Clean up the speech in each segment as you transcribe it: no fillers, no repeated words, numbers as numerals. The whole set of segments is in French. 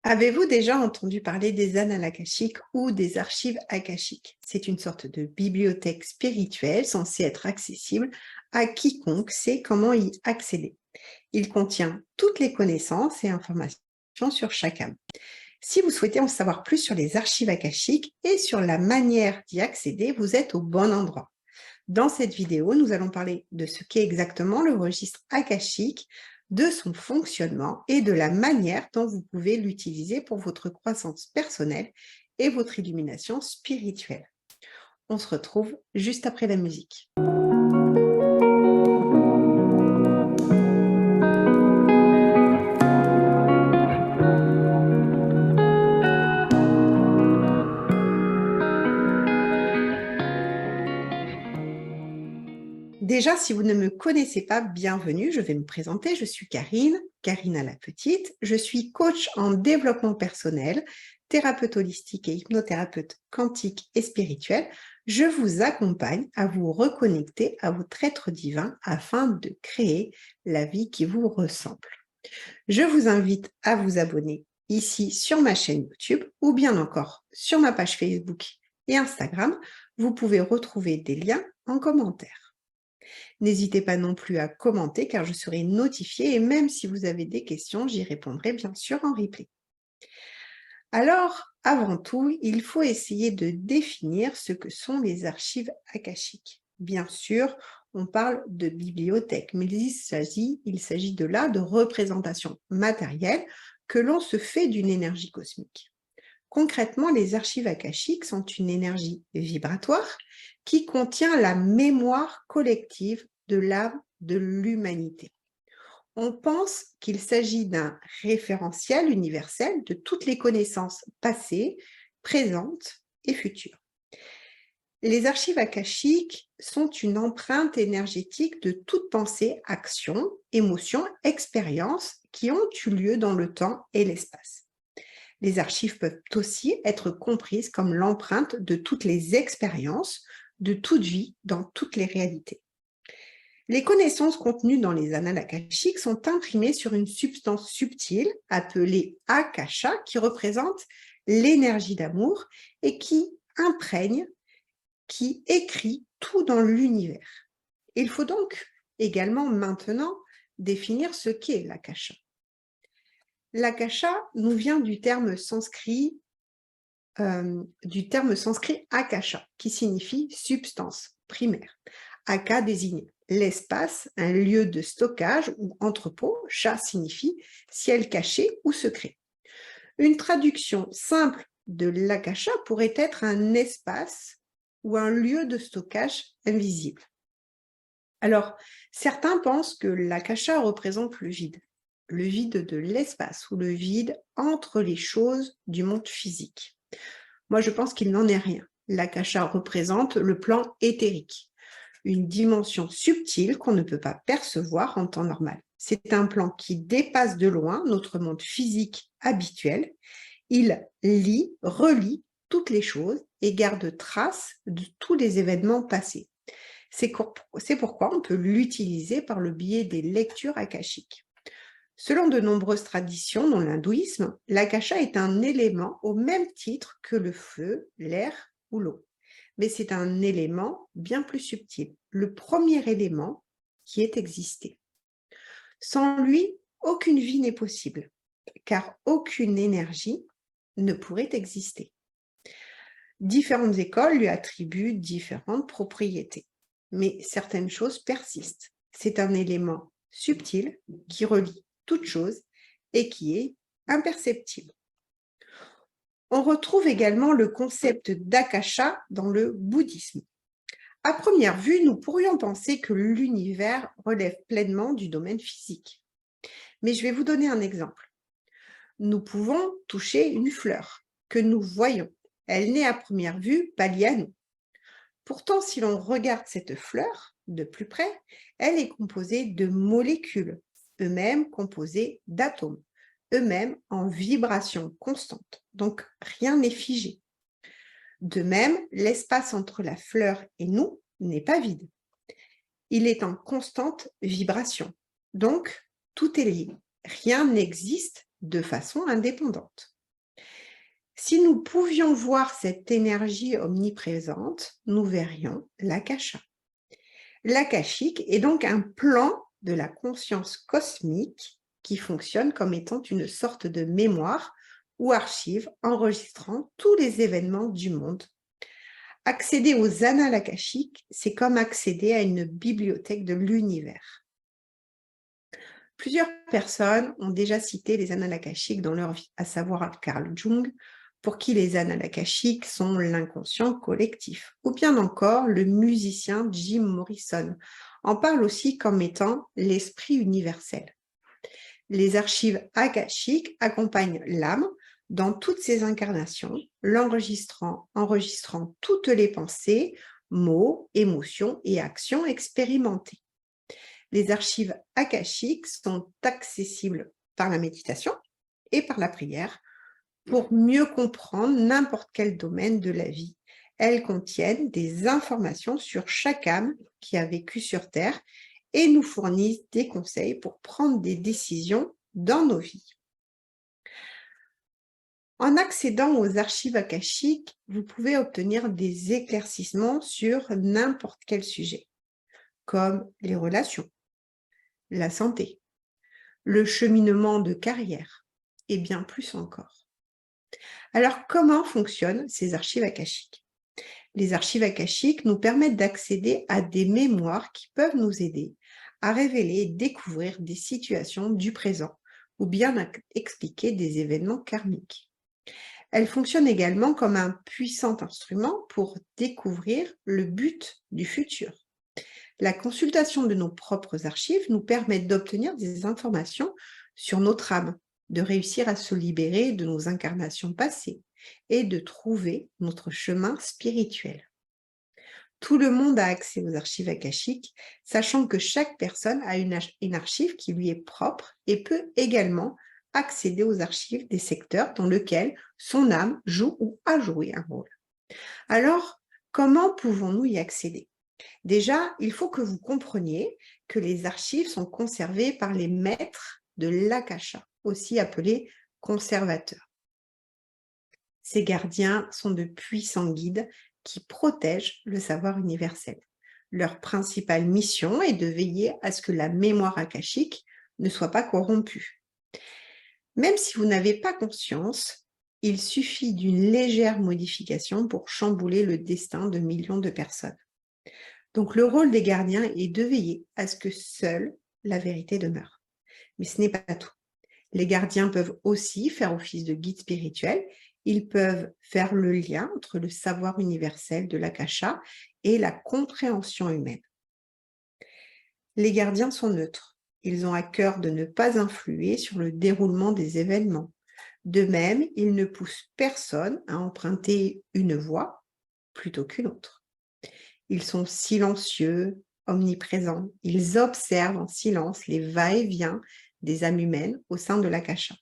Avez-vous déjà entendu parler des annales akashiques ou des archives akashiques? C'est une sorte de bibliothèque spirituelle censée être accessible à quiconque sait comment y accéder. Il contient toutes les connaissances et informations sur chaque âme. Si vous souhaitez en savoir plus sur les archives akashiques et sur la manière d'y accéder, vous êtes au bon endroit. Dans cette vidéo, nous allons parler de ce qu'est exactement le registre akashique, de son fonctionnement et de la manière dont vous pouvez l'utiliser pour votre croissance personnelle et votre illumination spirituelle. On se retrouve juste après la musique. Déjà, si vous ne me connaissez pas, bienvenue, je vais me présenter. Je suis Karine, Karina la Petite. Je suis coach en développement personnel, thérapeute holistique et hypnothérapeute quantique et spirituel. Je vous accompagne à vous reconnecter à votre être divin afin de créer la vie qui vous ressemble. Je vous invite à vous abonner ici sur ma chaîne YouTube ou bien encore sur ma page Facebook et Instagram. Vous pouvez retrouver des liens en commentaire. N'hésitez pas non plus à commenter car je serai notifiée et même si vous avez des questions, j'y répondrai bien sûr en replay. Alors, avant tout, il faut essayer de définir ce que sont les archives akashiques. Bien sûr, on parle de bibliothèque, mais il s'agit de là de représentations matérielles que l'on se fait d'une énergie cosmique. Concrètement, les archives akashiques sont une énergie vibratoire qui contient la mémoire collective de l'âme de l'humanité. On pense qu'il s'agit d'un référentiel universel de toutes les connaissances passées, présentes et futures. Les archives akashiques sont une empreinte énergétique de toute pensée, action, émotion, expérience qui ont eu lieu dans le temps et l'espace. Les archives peuvent aussi être comprises comme l'empreinte de toutes les expériences, de toute vie, dans toutes les réalités. Les connaissances contenues dans les annales akashiques sont imprimées sur une substance subtile appelée akasha qui représente l'énergie d'amour et qui imprègne, qui écrit tout dans l'univers. Il faut donc également maintenant définir ce qu'est l'akasha. L'akasha nous vient du terme sanskrit akasha, qui signifie substance primaire. Aka désigne l'espace, un lieu de stockage ou entrepôt. Sha signifie ciel caché ou secret. Une traduction simple de l'akasha pourrait être un espace ou un lieu de stockage invisible. Alors, certains pensent que l'akasha représente le vide de l'espace ou le vide entre les choses du monde physique. Moi, je pense qu'il n'en est rien. L'akasha représente le plan éthérique, une dimension subtile qu'on ne peut pas percevoir en temps normal. C'est un plan qui dépasse de loin notre monde physique habituel. Il lie, relie toutes les choses et garde trace de tous les événements passés. C'est pourquoi on peut l'utiliser par le biais des lectures akashiques. Selon de nombreuses traditions dans l'hindouisme, l'akasha est un élément au même titre que le feu, l'air ou l'eau. Mais c'est un élément bien plus subtil, le premier élément qui ait existé. Sans lui, aucune vie n'est possible, car aucune énergie ne pourrait exister. Différentes écoles lui attribuent différentes propriétés, mais certaines choses persistent. C'est un élément subtil qui relie toute chose et qui est imperceptible. On retrouve également le concept d'akasha dans le bouddhisme. À première vue, nous pourrions penser que l'univers relève pleinement du domaine physique. Mais je vais vous donner un exemple. Nous pouvons toucher une fleur que nous voyons. Elle n'est à première vue pas liée à nous. Pourtant, si l'on regarde cette fleur de plus près, elle est composée de molécules, eux-mêmes composés d'atomes, eux-mêmes en vibration constante. Donc, rien n'est figé. De même, l'espace entre la fleur et nous n'est pas vide. Il est en constante vibration. Donc, tout est lié. Rien n'existe de façon indépendante. Si nous pouvions voir cette énergie omniprésente, nous verrions l'akasha. L'akashique est donc un plan de la conscience cosmique qui fonctionne comme étant une sorte de mémoire ou archive enregistrant tous les événements du monde. Accéder aux annales akashiques, c'est comme accéder à une bibliothèque de l'univers. Plusieurs personnes ont déjà cité les annales akashiques dans leur vie, à savoir Carl Jung, pour qui les annales akashiques sont l'inconscient collectif, ou bien encore le musicien Jim Morrison en parle aussi comme étant l'esprit universel. Les archives akashiques accompagnent l'âme dans toutes ses incarnations, enregistrant toutes les pensées, mots, émotions et actions expérimentées. Les archives akashiques sont accessibles par la méditation et par la prière pour mieux comprendre n'importe quel domaine de la vie. Elles contiennent des informations sur chaque âme qui a vécu sur Terre et nous fournissent des conseils pour prendre des décisions dans nos vies. En accédant aux archives akashiques, vous pouvez obtenir des éclaircissements sur n'importe quel sujet, comme les relations, la santé, le cheminement de carrière et bien plus encore. Alors, comment fonctionnent ces archives akashiques? Les archives akashiques nous permettent d'accéder à des mémoires qui peuvent nous aider à révéler et découvrir des situations du présent ou bien expliquer des événements karmiques. Elles fonctionnent également comme un puissant instrument pour découvrir le but du futur. La consultation de nos propres archives nous permet d'obtenir des informations sur notre âme, de réussir à se libérer de nos incarnations passées et de trouver notre chemin spirituel. Tout le monde a accès aux archives akashiques, sachant que chaque personne a une archive qui lui est propre et peut également accéder aux archives des secteurs dans lesquels son âme joue ou a joué un rôle. Alors, comment pouvons-nous y accéder? Déjà, il faut que vous compreniez que les archives sont conservées par les maîtres de l'akasha, aussi appelés conservateurs. Ces gardiens sont de puissants guides qui protègent le savoir universel. Leur principale mission est de veiller à ce que la mémoire akashique ne soit pas corrompue. Même si vous n'avez pas conscience, il suffit d'une légère modification pour chambouler le destin de millions de personnes. Donc le rôle des gardiens est de veiller à ce que seule la vérité demeure. Mais ce n'est pas tout. Les gardiens peuvent aussi faire office de guide spirituel. Ils peuvent faire le lien entre le savoir universel de l'akasha et la compréhension humaine. Les gardiens sont neutres. Ils ont à cœur de ne pas influer sur le déroulement des événements. De même, ils ne poussent personne à emprunter une voie plutôt qu'une autre. Ils sont silencieux, omniprésents. Ils observent en silence les va-et-vient des âmes humaines au sein de l'akasha.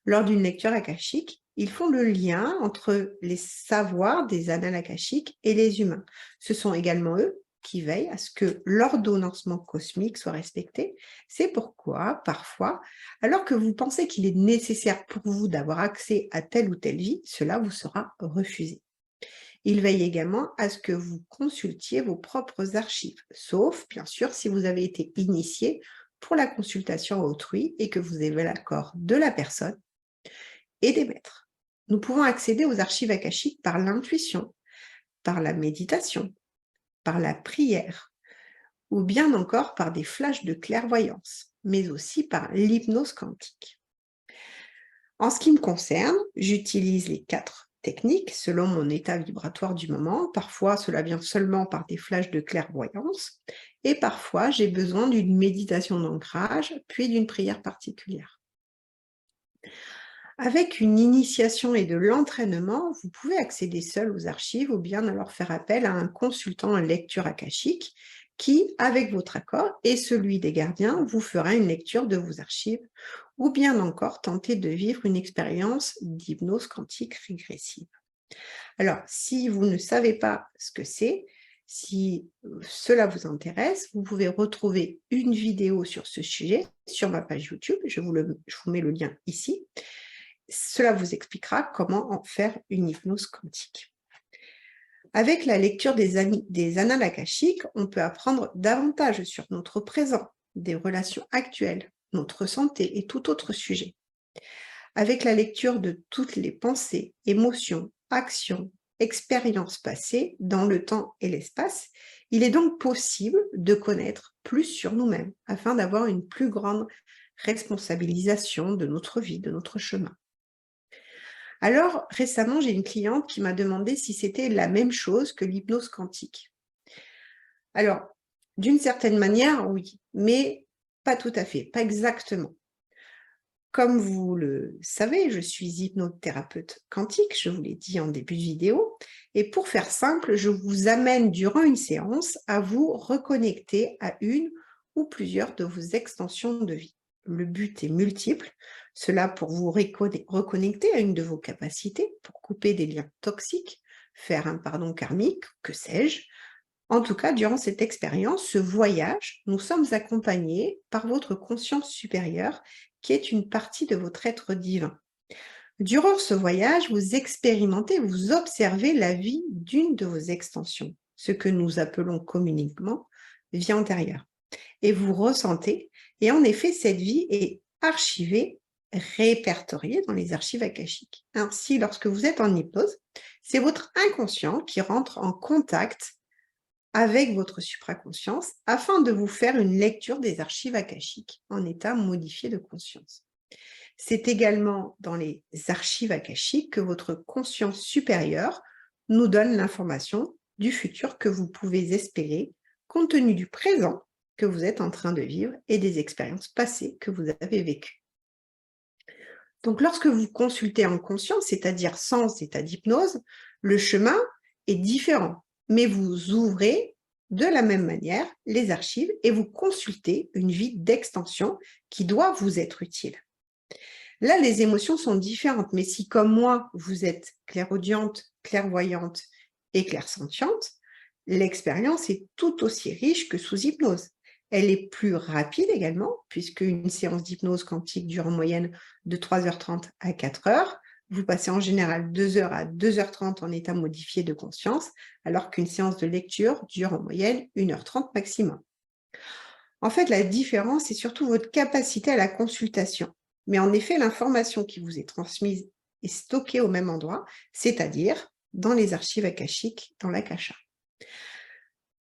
Lors d'une lecture akashique, ils font le lien entre les savoirs des annales akashiques et les humains. Ce sont également eux qui veillent à ce que l'ordonnancement cosmique soit respecté. C'est pourquoi, parfois, alors que vous pensez qu'il est nécessaire pour vous d'avoir accès à telle ou telle vie, cela vous sera refusé. Il veille également à ce que vous consultiez vos propres archives, sauf, bien sûr, si vous avez été initié pour la consultation à autrui et que vous avez l'accord de la personne et des maîtres. Nous pouvons accéder aux archives akashiques par l'intuition, par la méditation, par la prière, ou bien encore par des flashs de clairvoyance, mais aussi par l'hypnose quantique. En ce qui me concerne, j'utilise les 4 techniques selon mon état vibratoire du moment. Parfois, cela vient seulement par des flashs de clairvoyance et parfois, j'ai besoin d'une méditation d'ancrage puis d'une prière particulière. Avec une initiation et de l'entraînement, vous pouvez accéder seul aux archives ou bien alors faire appel à un consultant en lecture akashique qui, avec votre accord et celui des gardiens, vous fera une lecture de vos archives ou bien encore tenter de vivre une expérience d'hypnose quantique régressive. Alors, si vous ne savez pas ce que c'est, si cela vous intéresse, vous pouvez retrouver une vidéo sur ce sujet sur ma page YouTube, je vous mets le lien ici. Cela vous expliquera comment en faire une hypnose quantique. Avec la lecture des annales akashiques, on peut apprendre davantage sur notre présent, des relations actuelles, notre santé et tout autre sujet. Avec la lecture de toutes les pensées, émotions, actions, expériences passées dans le temps et l'espace, il est donc possible de connaître plus sur nous-mêmes afin d'avoir une plus grande responsabilisation de notre vie, de notre chemin. Alors, récemment, j'ai une cliente qui m'a demandé si c'était la même chose que l'hypnose quantique. Alors, d'une certaine manière, oui, mais pas tout à fait, pas exactement. Comme vous le savez, je suis hypnothérapeute quantique, je vous l'ai dit en début de vidéo, et pour faire simple, je vous amène durant une séance à vous reconnecter à une ou plusieurs de vos extensions de vie. Le but est multiple, cela pour vous reconnecter à une de vos capacités, pour couper des liens toxiques, faire un pardon karmique, que sais-je. En tout cas, durant cette expérience, ce voyage, nous sommes accompagnés par votre conscience supérieure, qui est une partie de votre être divin. Durant ce voyage, vous expérimentez, vous observez la vie d'une de vos extensions, ce que nous appelons communément vie antérieure. Et vous ressentez, et en effet, cette vie est archivée, répertoriée dans les archives akashiques. Ainsi, lorsque vous êtes en hypnose, c'est votre inconscient qui rentre en contact avec votre supraconscience afin de vous faire une lecture des archives akashiques en état modifié de conscience. C'est également dans les archives akashiques que votre conscience supérieure nous donne l'information du futur que vous pouvez espérer compte tenu du présent que vous êtes en train de vivre et des expériences passées que vous avez vécues. Donc lorsque vous consultez en conscience, c'est-à-dire sans état d'hypnose, le chemin est différent, mais vous ouvrez de la même manière les archives et vous consultez une vie d'extension qui doit vous être utile. Là, les émotions sont différentes, mais si comme moi, vous êtes clairaudiente, clairvoyante et clairsentiente, l'expérience est tout aussi riche que sous hypnose. Elle est plus rapide également, puisque une séance d'hypnose quantique dure en moyenne de 3h30 à 4h. Vous passez en général 2h à 2h30 en état modifié de conscience, alors qu'une séance de lecture dure en moyenne 1h30 maximum. En fait, la différence est surtout votre capacité à la consultation. Mais en effet, l'information qui vous est transmise est stockée au même endroit, c'est-à-dire dans les archives akashiques, dans l'akasha.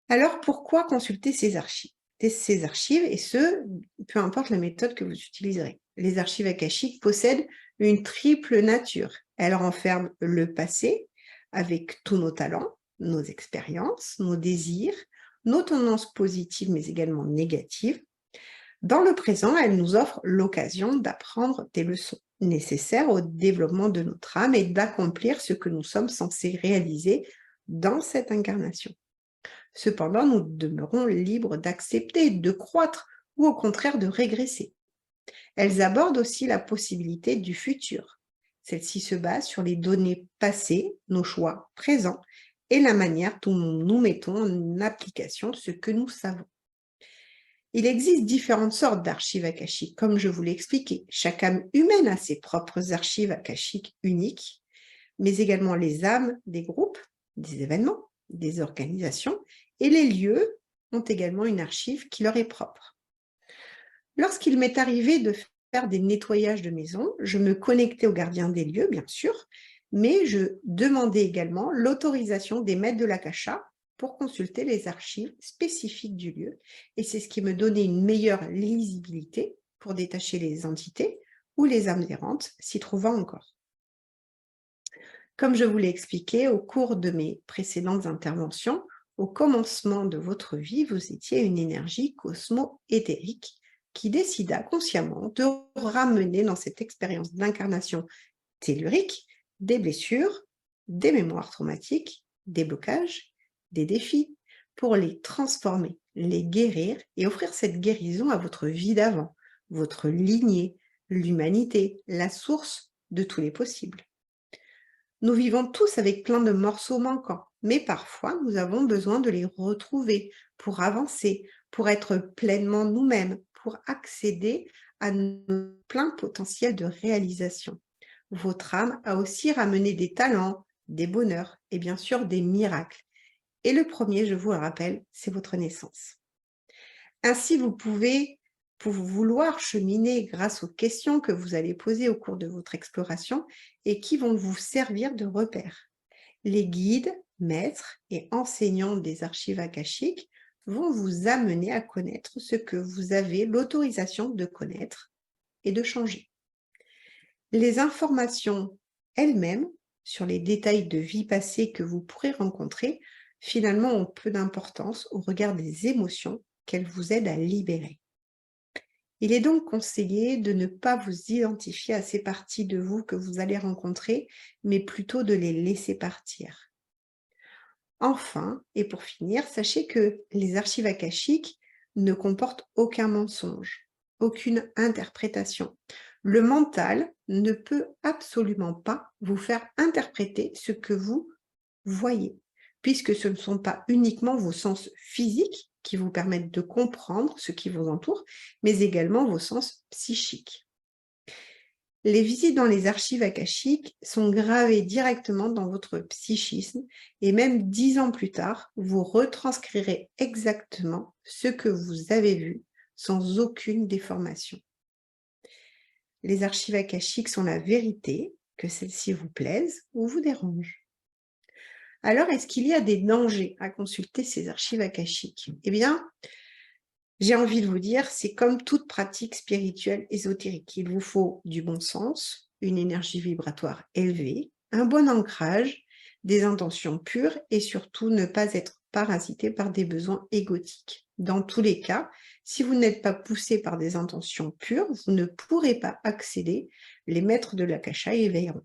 Alors, pourquoi consulter ces archives? Ces archives, et ce, peu importe la méthode que vous utiliserez. Les archives akashiques possèdent une triple nature. Elles renferment le passé, avec tous nos talents, nos expériences, nos désirs, nos tendances positives, mais également négatives. Dans le présent, elles nous offrent l'occasion d'apprendre des leçons nécessaires au développement de notre âme et d'accomplir ce que nous sommes censés réaliser dans cette incarnation. Cependant, nous demeurons libres d'accepter, de croître ou au contraire de régresser. Elles abordent aussi la possibilité du futur. Celle-ci se base sur les données passées, nos choix présents et la manière dont nous mettons en application ce que nous savons. Il existe différentes sortes d'archives akashiques, comme je vous l'ai expliqué. Chaque âme humaine a ses propres archives akashiques uniques, mais également les âmes des groupes, des événements, des organisations, et les lieux ont également une archive qui leur est propre. Lorsqu'il m'est arrivé de faire des nettoyages de maison, je me connectais aux gardiens des lieux, bien sûr, mais je demandais également l'autorisation des maîtres de l'akasha pour consulter les archives spécifiques du lieu, et c'est ce qui me donnait une meilleure lisibilité pour détacher les entités ou les âmes errantes s'y trouvant encore. Comme je vous l'ai expliqué au cours de mes précédentes interventions, au commencement de votre vie, vous étiez une énergie cosmo-éthérique qui décida consciemment de ramener dans cette expérience d'incarnation tellurique des blessures, des mémoires traumatiques, des blocages, des défis, pour les transformer, les guérir et offrir cette guérison à votre vie d'avant, votre lignée, l'humanité, la source de tous les possibles. Nous vivons tous avec plein de morceaux manquants, mais parfois nous avons besoin de les retrouver pour avancer, pour être pleinement nous-mêmes, pour accéder à notre plein potentiel de réalisation. Votre âme a aussi ramené des talents, des bonheurs et bien sûr des miracles. Et le premier, je vous le rappelle, c'est votre naissance. Ainsi, vous pouvez pour vouloir cheminer grâce aux questions que vous allez poser au cours de votre exploration et qui vont vous servir de repères. Les guides, maîtres et enseignants des archives akashiques vont vous amener à connaître ce que vous avez l'autorisation de connaître et de changer. Les informations elles-mêmes sur les détails de vie passée que vous pourrez rencontrer, finalement ont peu d'importance au regard des émotions qu'elles vous aident à libérer. Il est donc conseillé de ne pas vous identifier à ces parties de vous que vous allez rencontrer, mais plutôt de les laisser partir. Enfin, et pour finir, sachez que les archives akashiques ne comportent aucun mensonge, aucune interprétation. Le mental ne peut absolument pas vous faire interpréter ce que vous voyez, puisque ce ne sont pas uniquement vos sens physiques qui vous permettent de comprendre ce qui vous entoure, mais également vos sens psychiques. Les visites dans les archives akashiques sont gravées directement dans votre psychisme et même 10 ans plus tard, vous retranscrirez exactement ce que vous avez vu sans aucune déformation. Les archives akashiques sont la vérité, que celle-ci vous plaise ou vous dérange. Alors, est-ce qu'il y a des dangers à consulter ces archives akashiques? Eh bien, j'ai envie de vous dire, c'est comme toute pratique spirituelle ésotérique. Il vous faut du bon sens, une énergie vibratoire élevée, un bon ancrage, des intentions pures et surtout ne pas être parasité par des besoins égotiques. Dans tous les cas, si vous n'êtes pas poussé par des intentions pures, vous ne pourrez pas accéder. Les maîtres de l'akasha y veilleront.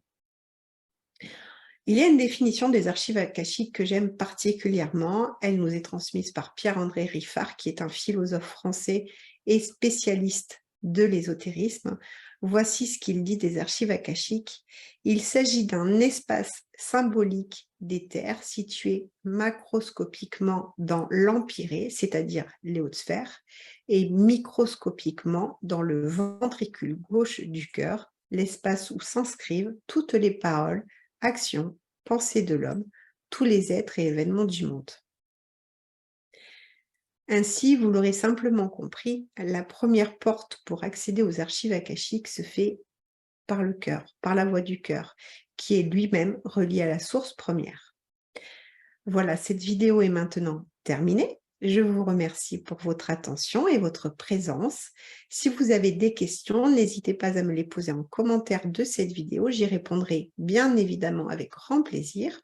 Il y a une définition des archives akashiques que j'aime particulièrement. Elle nous est transmise par Pierre-André Riffard, qui est un philosophe français et spécialiste de l'ésotérisme. Voici ce qu'il dit des archives akashiques. Il s'agit d'un espace symbolique des terres situé macroscopiquement dans l'empyrée, c'est-à-dire les hautes sphères, et microscopiquement dans le ventricule gauche du cœur, l'espace où s'inscrivent toutes les paroles, actions, pensées de l'homme, tous les êtres et événements du monde. Ainsi, vous l'aurez simplement compris, la première porte pour accéder aux archives akashiques se fait par le cœur, par la voix du cœur, qui est lui-même relié à la source première. Voilà, cette vidéo est maintenant terminée. Je vous remercie pour votre attention et votre présence. Si vous avez des questions, n'hésitez pas à me les poser en commentaire de cette vidéo. J'y répondrai bien évidemment avec grand plaisir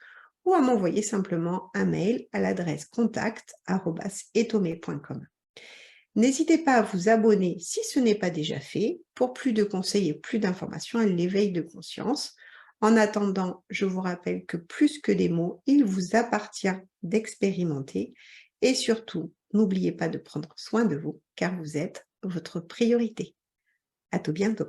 ou à m'envoyer simplement un mail à l'adresse contact@etome.com. N'hésitez pas à vous abonner si ce n'est pas déjà fait pour plus de conseils et plus d'informations à l'éveil de conscience. En attendant, je vous rappelle que plus que des mots, il vous appartient d'expérimenter et surtout, n'oubliez pas de prendre soin de vous car vous êtes votre priorité. À tout bientôt.